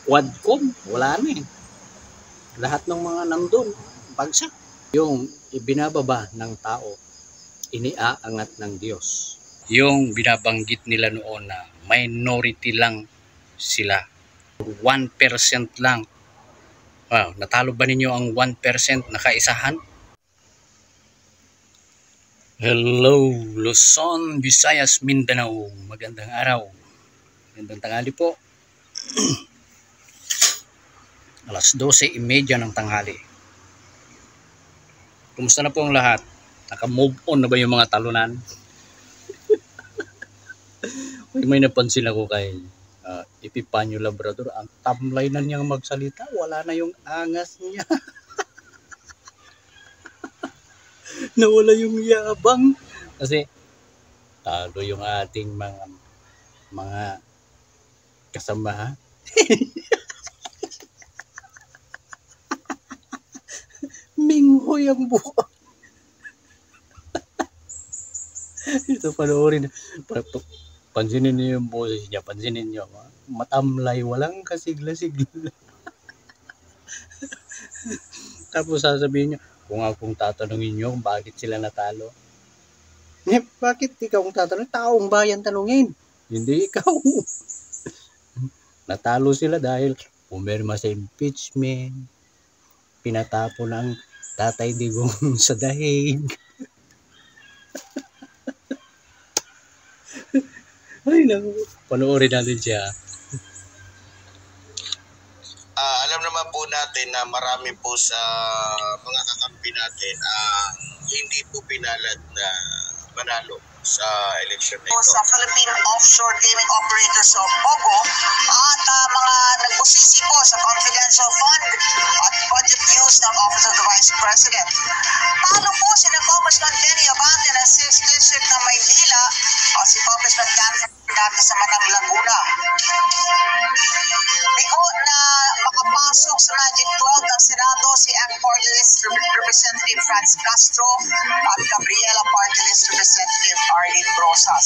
Quadcom, wala na eh. Lahat ng mga nandun, bagsak. Yung ibinababa ng tao, iniaangat ng Diyos. Yung binabanggit nila noon na minority lang sila. 1% lang. Wow, natalo ba ninyo ang 1% na kaisahan? Hello, Luzon, Visayas, Mindanao. Magandang araw. Magandang tanghali po. Alas 12:30 ng tanghali. Kumusta na po ang lahat? Naka-move on na ba yung mga talunan? May napansin ako kay Epipanyo Labrador. Ang tamlay na niyang magsalita. Wala na yung angas niya. Nawala yung yabang. Kasi talo yung ating mga kasamahan. Minghoy ang buhok. Ito panoorin. Pansinin niyo yung boses niya. Pansinin niyo. Matamlay. Walang kasigla-sigla. Tapos sasabihin niyo, kung akong tatanungin niyo kung bakit sila natalo. Bakit ikaw ang tatanungin? Taong bayan tanungin. Hindi ikaw. Natalo sila dahil pumirma sa impeachment. Pinatapo ng Tatay Digong sa dahig. Ay naku, panoorin natin siya. Alam naman po natin na marami po sa mga kakampi natin ang hindi po pinalad na manalo sa eleksyon na ito. Sa Philippine Offshore Gaming Operators of POGO at mga nagbusisi po sa confidential fund at budget use ng Office of the Vice President. Talo po sina Congressman Benny Abante ng 6th District ng Maynila at si Congressman Dan Fernandez sa Manang Laguna. Bigo na makapasok sa Magic 12 ng Senado si Ang Party List Representative Franz Castro at Gabriela Party List Representative Arlene Brosas.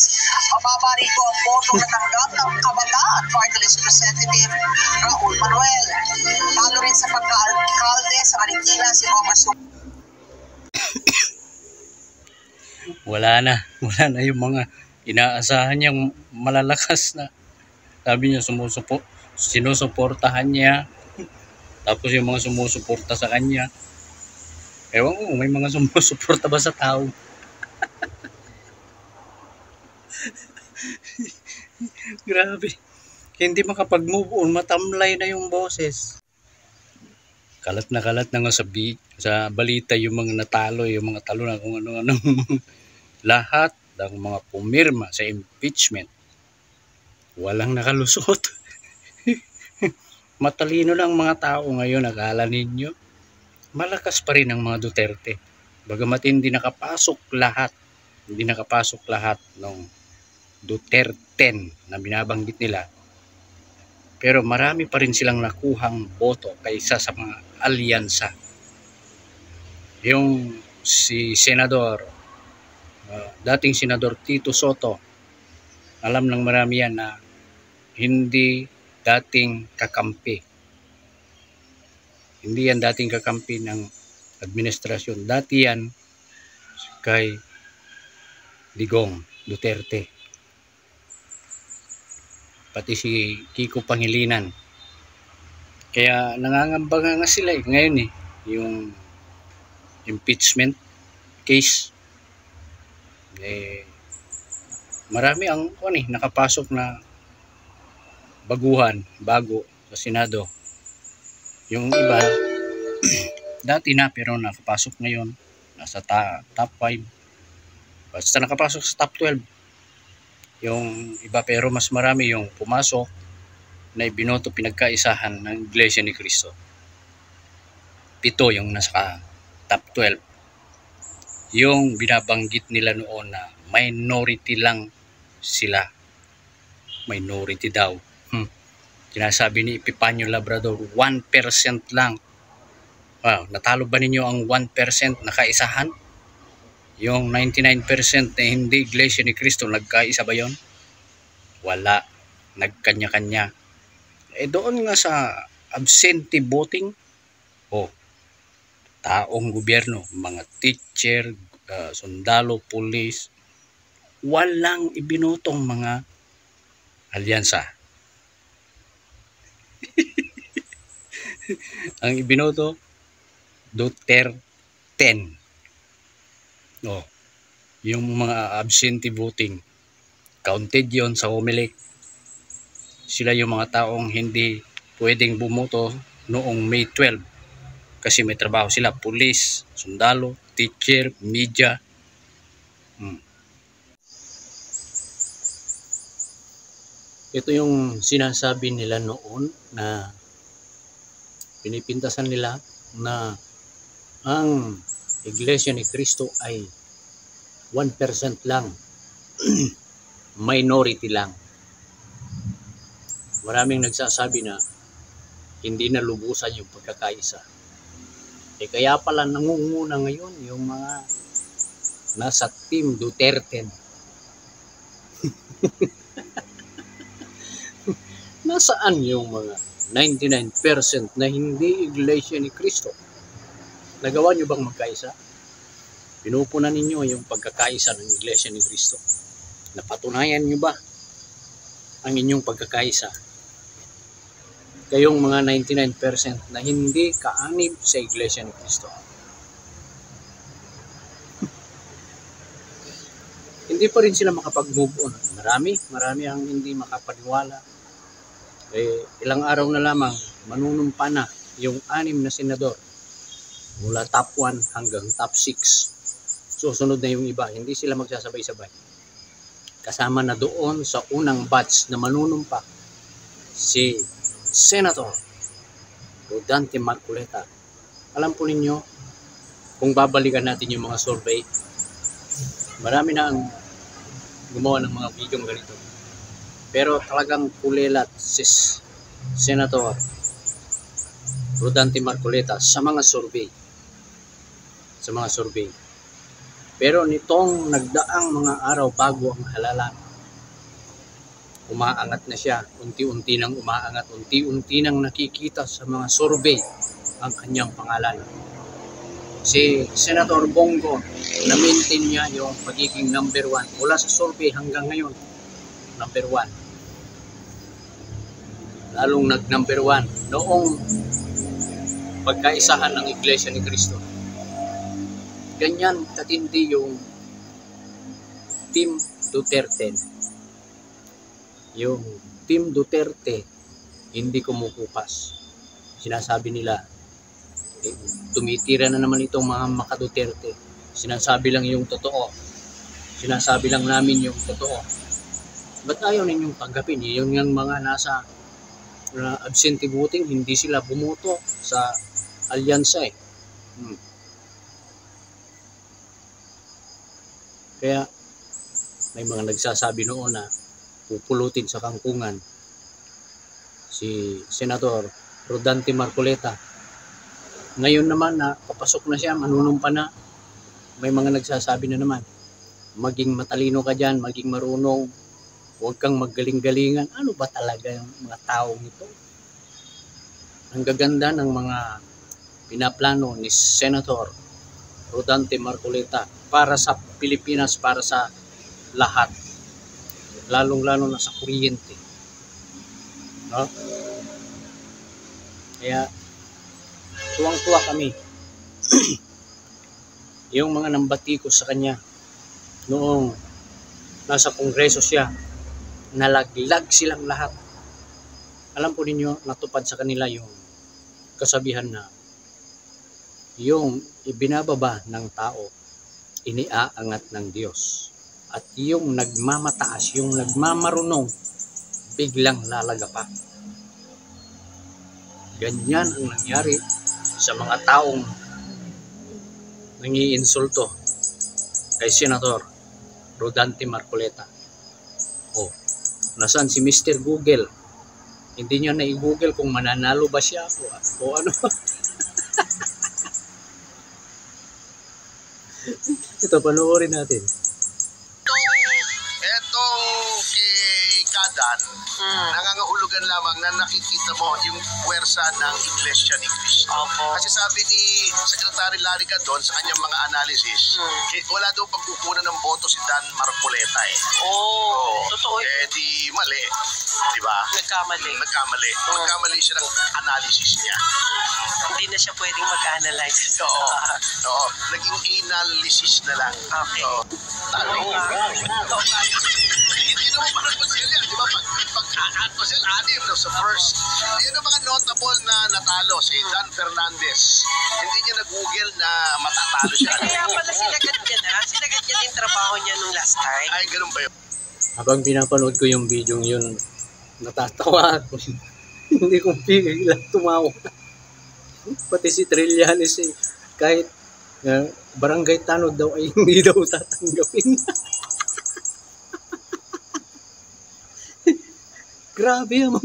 Mababa rito ang boto natanggap ng Kabataan Party List Representative Raul Manuel. Talo rin sa pagka-alkalde sa Marikina si Congressman. Wala na yung mga inaasahan niyang malalakas na. Sabi niya sinusuportahan niya. Tapos yung mga sumusuporta sa kanya. Ewan ko, may mga sumusuporta ba sa tao? Grabe. Hindi makapag-move on, matamlay na yung boses. Kalat na nga sa balita yung mga natalo, yung mga talo na kung ano-ano. Lahat ng mga pumirma sa impeachment, walang nakalusot. Matalino lang mga tao ngayon, akala ninyo. Malakas pa rin ang mga Duterte. Bagamat hindi nakapasok lahat ng Duterte na binabanggit nila. Pero marami pa rin silang nakuhang boto kaysa sa mga alyansa. Yung si dating Senador Tito Soto, alam ng marami yan na hindi dating kakampi. Hindi yan dating kakampi ng administrasyon. Dati yan kay Digong Duterte. Pati si Kiko Pangilinan. Kaya nangangamba nga sila ngayon yung impeachment case. Marami ang nakapasok na bago sa Senado. Yung iba dati na pero nakapasok ngayon nasa top 5. Basta nakapasok sa top 12. Yung iba pero mas marami yung pumasok na ibinoto pinagkaisahan ng Iglesia ni Cristo. 7 yung nasa top 12. Yung binabanggit nila noon na minority lang sila. Minority daw. Sinasabi ni Epipanyo Labrador, 1% lang. Wow, natalo ba ninyo ang 1% na kaisahan? Yung 99% na hindi Iglesia ni Cristo, nagkaisa ba yon? Wala. Nagkanya-kanya. Doon nga sa absentee voting, taong gobyerno, mga teacher, sundalo, pulis, walang ibinotong mga alyansa. Ang ibinoto, Duterte. Yung mga absentee voting, counted yon sa Comelec. Sila yung mga taong hindi pwedeng bumoto noong May 12 kasi may trabaho sila, pulis, sundalo, teacher, media. Ito yung sinasabi nila noon na pinipintasan nila na ang Iglesia ni Cristo ay 1% lang, minority lang. Maraming nagsasabi na hindi na lubusan yung pagkakaisa. Kaya pala nangunguna ngayon yung mga nasa Team Duterte. Nasaan yung mga 99% na hindi Iglesia ni Cristo? Nagawa nyo bang magkaisa? Pinupunan ninyo yung pagkakaisa ng Iglesia ni Cristo. Napatunayan nyo ba ang inyong pagkakaisa? Kayong mga 99% na hindi kaanib sa Iglesia ni Cristo. Hindi pa rin sila makapag-move on. Marami ang hindi makapaniwala. Ilang araw na lamang, manunumpa na yung 6 na senador. Mula top 1 hanggang top 6. Susunod na yung iba. Hindi sila magsasabay-sabay. Kasama na doon sa unang batch na manunumpa si Senator Rodante Marcoleta. Alam po ninyo, kung babalikan natin yung mga survey, marami na ang gumawa ng mga video ganito. Pero talagang kulilat si Senator Rodante Marcoleta sa mga survey. Pero nitong nagdaang mga araw bago ang halalan, umaangat na siya, unti-unti nang umaangat, unti-unti nang nakikita sa mga survey ang kanyang pangalan. Si Senator Bongo, na-maintain niya yung pagiging number 1 mula sa survey hanggang ngayon, number 1. Lalong nag-number 1 noong pagkaisahan ng Iglesia ni Cristo. Ganyan katindi yung Team Duterte. Yung Team Duterte hindi kumukupas. Sinasabi nila, tumitira na naman itong mga maka-Duterte. Sinasabi lang yung totoo. Sinasabi lang namin yung totoo. Ba't ayaw ninyong tanggapin? Yung mga nasa absentee voting, hindi sila bumoto sa alyansa eh. Kaya may mga nagsasabi noon na pupulutin sa kangkungan si Senator Rodante Marcoleta. Ngayon naman na papasok na siya, manunumpa na, may mga nagsasabi na naman, maging matalino ka dyan, maging marunong, huwag kang maggaling-galingan. Ano ba talaga yung mga taong ito? Ang gaganda ng mga pinaplano ni Senator Rodante Marcoleta para sa Pilipinas, para sa lahat, lalong-lalo na sa kuryente. No? Kaya tuwang-tuwa kami. Yung mga nambatikos sa kanya noong nasa kongreso siya, nalaglag silang lahat. Alam po ninyo, natupad sa kanila yung kasabihan na yung ibinababa ng tao, iniaangat ng Diyos. At yung nagmamataas, yung nagmamarunong, biglang lalagapa. Ganyan ang nangyari sa mga taong nangiinsulto kay Senator Rodante Marcoleta. Nasaan si Mr. Google? Hindi niya na-i-google kung mananalo ba siya o ano. Ito, panoorin natin. Ito kay Kadan, Nangangahulugan lamang na nakikita mo yung puwersa ng Iglesia ni Cristo. Opo. Kasi sabi ni Secretary Larry Gadon sa kanyang mga analysis, wala daw pagkukunan ng boto si Dan Marcoleta eh. Oo. Totoo. Di mali. Di ba? Nagkamali. Nagkamali siya ng analysis niya. Hindi na siya pwedeng mag-analyze. Oo. Naging analysis na lang. Okay. Talo. Hindi naman parang pasel yan. Di ba? Pag pasel, anim no, sa first. Yan ang mga notable na natalo. Si Dan Fernandez. Hindi niya nag-google na matatalo siya. Kaya pala sinagad niya na. Sinagad niya yung trabaho niya nung last time. Ay, ganun ba yun? Habang pinapanood ko yung video yun, natatawa ako. Hindi ko pigilan tumawa. Pati si Trillanes kahit barangay tanod daw ay hindi daw tatanggapin. Grabe ang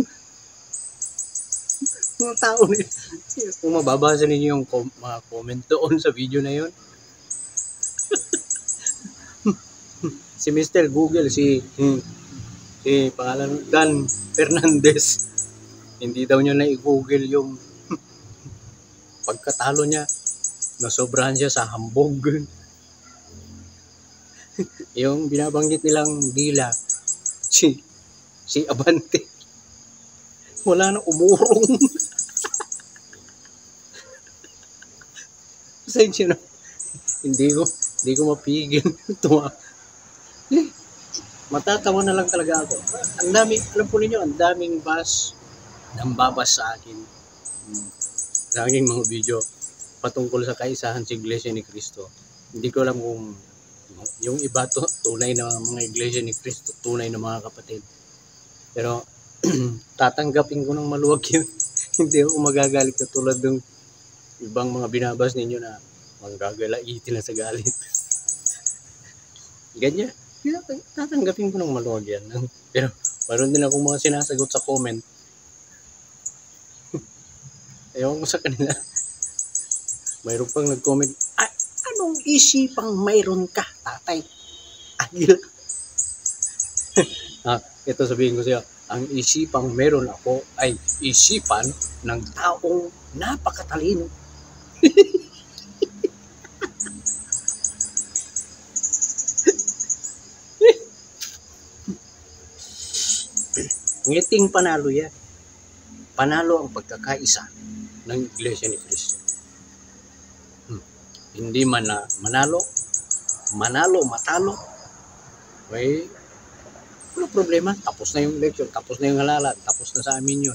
mga tao nila. Kung mababasa ninyo yung mga comment doon sa video na yun. Si Mr. Google, si pangalan Dan Fernandez, hindi daw niya na-i-google yung pagkatalo niya. Nasobrahan siya sa hambog. Yung binabanggit nilang dila, si Abante, wala na umurong. Pasensya na. Hindi ko mapigil. Matatawa na lang talaga ako. Ang dami, alam po ninyo, ang daming nambabas sa akin. Sa aking mga video patungkol sa kaisahan sa Iglesia ni Cristo. Hindi ko alam kung yung iba tunay na mga Iglesia ni Cristo, tunay na mga kapatid. Pero tatanggapin ko ng maluwag yun. Hindi ako magagalit na tulad ng ibang mga binabas ninyo na manggagalaiti na sa galit. Ganyan. Tatanggapin ko ng maluwag yan. Pero meron din akong mga sinasagot sa comment. Ewan ko sa kanila. Mayroon pang nag-comment, anong isipang mayroon ka, tatay? Agila. Ito sabihin ko sa'yo, ang isipang meron ako ay isipan ng taong napakatalino. Ngiting panalo yan. Panalo ang pagkakaisa ng Iglesia ni Cristo. Hindi man na manalo, matalo. Okay? Wala problema. Tapos na yung election, tapos na yung halalan, tapos na sa amin yun.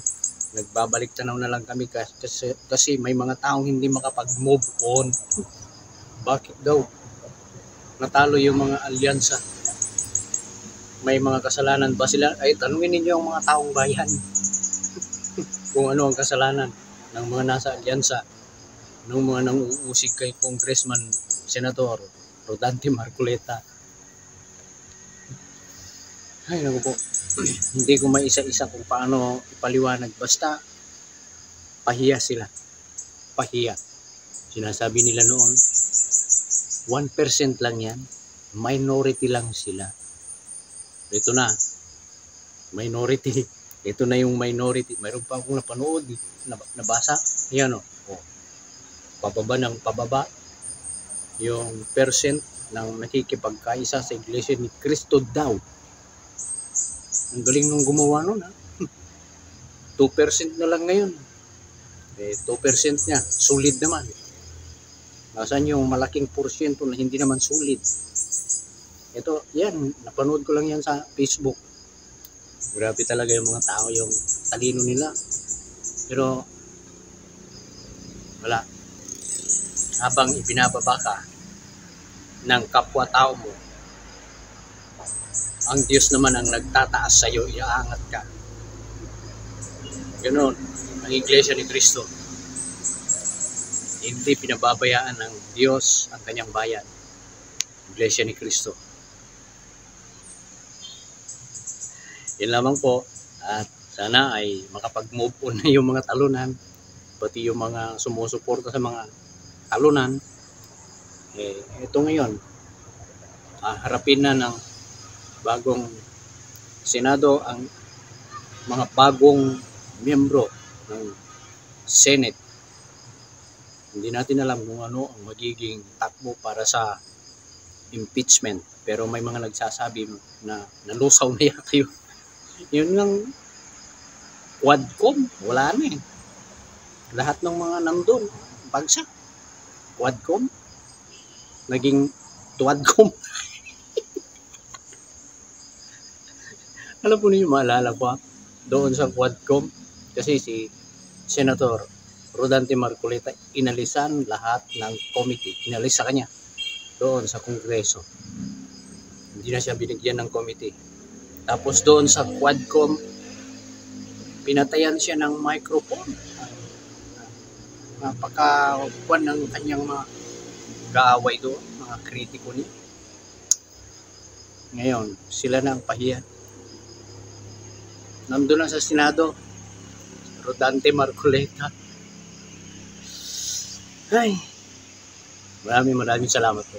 Nagbabalik tanaw na lang kami kasi may mga taong hindi makapag-move on. Bakit daw? Natalo yung mga alyansa. May mga kasalanan ba sila? Ay, tanungin ninyo ang mga taong bayan kung ano ang kasalanan ng mga nasa alyansa, ng mga nanguusig kay Congressman Senator Rodante Marcoleta. Ay, naku po. Hindi ko maisa-isa kung paano ipaliwanag. Basta, pahiya sila. Pahiya. Sinasabi nila noon, 1% lang yan. Minority lang sila. Ito na. Minority. Ito na yung minority. Mayroon pa akong napanood. Nabasa. Yan o. Pababa ng pababa. Yung percent ng nakikipagkaisa sa Iglesia ni Cristo daw. Ang galing nung gumawa nun, ha? 2% na lang ngayon. 2% niya, solid naman. Nasaan yung malaking porsyento na hindi naman solid? Ito, yan, napanood ko lang yan sa Facebook. Grabe talaga yung mga tao, yung talino nila. Pero, wala. Habang ibinababa ka ng kapwa-tao mo, ang Diyos naman ang nagtataas sa iyo, iaangat ka. Ganoon, ang Iglesia ni Cristo. Hindi pinababayaan ng Diyos ang kanyang bayan. Iglesia ni Cristo. Yan lamang po. At sana ay makapag-move on na yung mga talunan. Pati yung mga sumusuporta sa mga talunan. Ito ngayon. Harapin na ng bagong Senado ang mga bagong miyembro ng Senate. Hindi natin alam kung ano ang magiging takbo para sa impeachment. Pero may mga nagsasabi na nalusaw na yata yun. Yun lang, Quadcom, wala na eh. Lahat ng mga nandun, bagsak. Quadcom, naging Tuadcom. Alam po ninyo, maalala ko doon sa Quadcom, kasi si Senator Rodante Marcoleta, inalisan lahat ng committee. Inalis sa kanya doon sa Kongreso. Hindi na siya binigyan ng committee. Tapos doon sa Quadcom, pinatayan siya ng microphone. Napakakuan ng kanyang mga kaaway doon, mga kritiko niya. Ngayon, sila na ang pahiya. Nandun na sa Senado, Rodante Marcoleta. Ay, maraming salamat po.